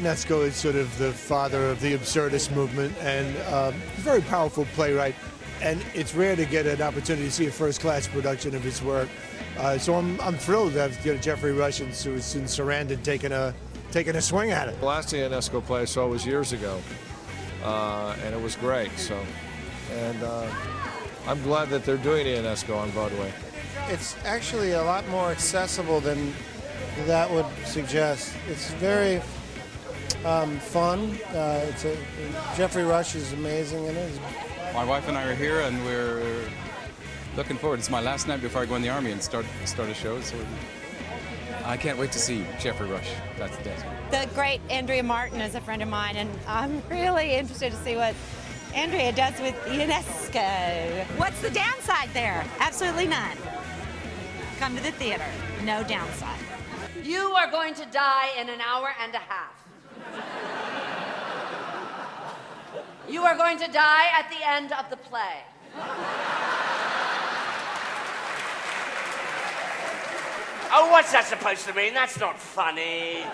Ionesco is sort of the father of the absurdist movement, and he's a very powerful playwright. And it's rare to get an opportunity to see a first-class production of his work. So I'm thrilled to have Geoffrey Rush and Susan Sarandon taking a swing at it. The last Ionesco play I saw was years ago, and it was great. And I'm glad that they're doing Ionesco on Broadway. It's actually a lot more accessible than that would suggest. It's very fun. Geoffrey Rush is amazing in it. My wife and I are here, and we're looking forward. It's my last night before I go in the Army and start a show, so I can't wait to see Geoffrey Rush. That's the best. The great Andrea Martin is a friend of mine, and I'm really interested to see what Andrea does with Ionesco. What's the downside there? Absolutely none. Come to the theater. No downside. You are going to die in an hour and a half. You are going to die at the end of the play. Oh, what's that supposed to mean? That's not funny.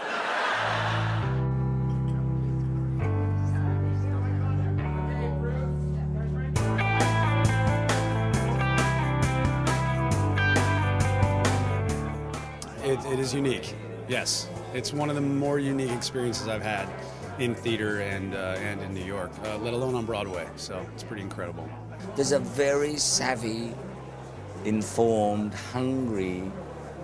It is unique, yes. It's one of the more unique experiences I've had in theater and in New York, let alone on Broadway, so it's pretty incredible. There's a very savvy, informed, hungry,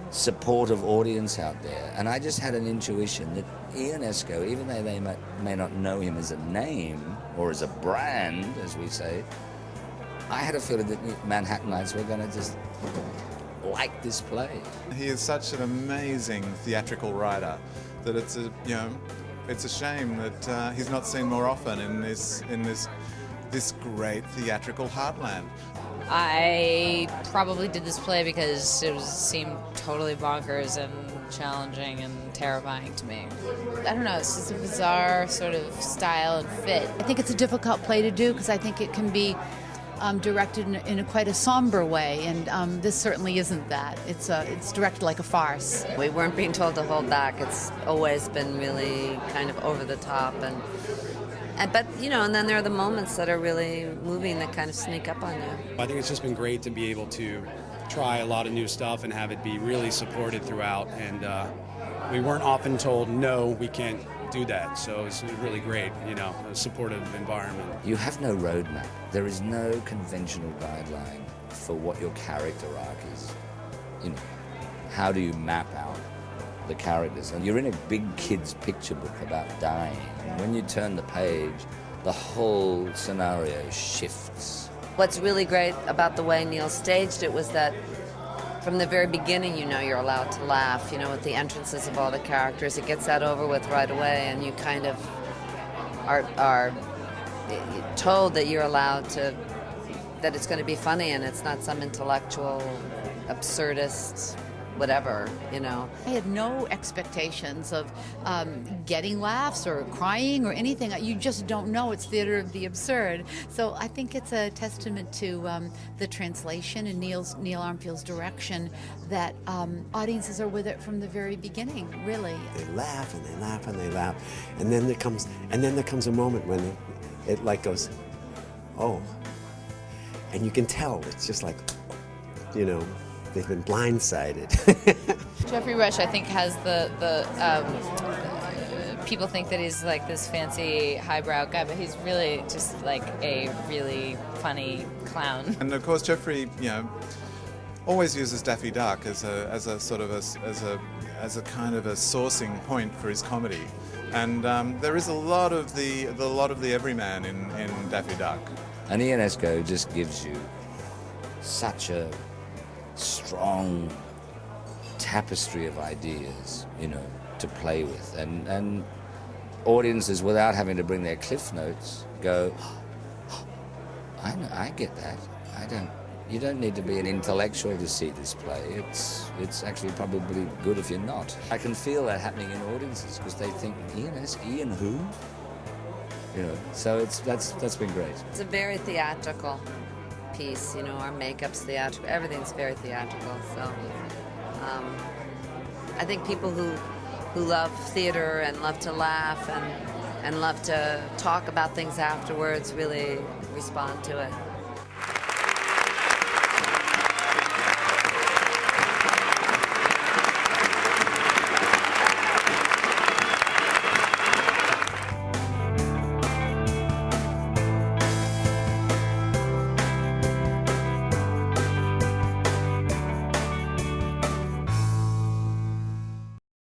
supportive audience out there, and I just had an intuition that Ionesco, even though they may not know him as a name or as a brand, as we say, I had a feeling that Manhattanites were going to just like this play. He is such an amazing theatrical writer that it's a shame that he's not seen more often in this great theatrical heartland. I probably did this play because it seemed totally bonkers and challenging and terrifying to me. I don't know, it's just a bizarre sort of style and fit. I think it's a difficult play to do because I think it can be directed in quite a somber way, and this certainly isn't that. It's directed like a farce. We weren't being told to hold back. It's always been really kind of over the top, but and then there are the moments that are really moving that kind of sneak up on you. I think it's just been great to be able to try a lot of new stuff and have it be really supported throughout, and we weren't often told, no, we can't do that, so it's really great, a supportive environment. You have no roadmap. There is no conventional guideline for what your character arc is. How do you map out the characters? And you're in a big kid's picture book about dying. And when you turn the page, the whole scenario shifts. What's really great about the way Neil staged it was that from the very beginning, you're allowed to laugh, with the entrances of all the characters. It gets that over with right away, and you kind of are told that you're allowed to, that it's going to be funny and it's not some intellectual, absurdist, whatever, I had no expectations of getting laughs or crying or anything. You just don't know. It's theater of the absurd. So I think it's a testament to the translation and Neil Armfield's direction that audiences are with it from the very beginning, really. They laugh and they laugh and they laugh. And then there comes a moment when it like goes, oh. And you can tell. It's just like, they've been blindsided. Geoffrey Rush, I think, has the people think that he's like this fancy highbrow guy, but he's really just like a really funny clown. And of course, Geoffrey, always uses Daffy Duck as a sort of as a kind of a sourcing point for his comedy. And there is a lot of the everyman in Daffy Duck. And Ionesco just gives you such a strong tapestry of ideas, to play with, and audiences, without having to bring their cliff notes, go, oh, I get that. You don't need to be an intellectual to see this play. It's actually probably good if you're not. I can feel that happening in audiences because they think, Ian who? So that's been great. It's a very theatrical piece, our makeup's theatrical, everything's very theatrical, so I think people who who love theater and love to laugh and love to talk about things afterwards really respond to it.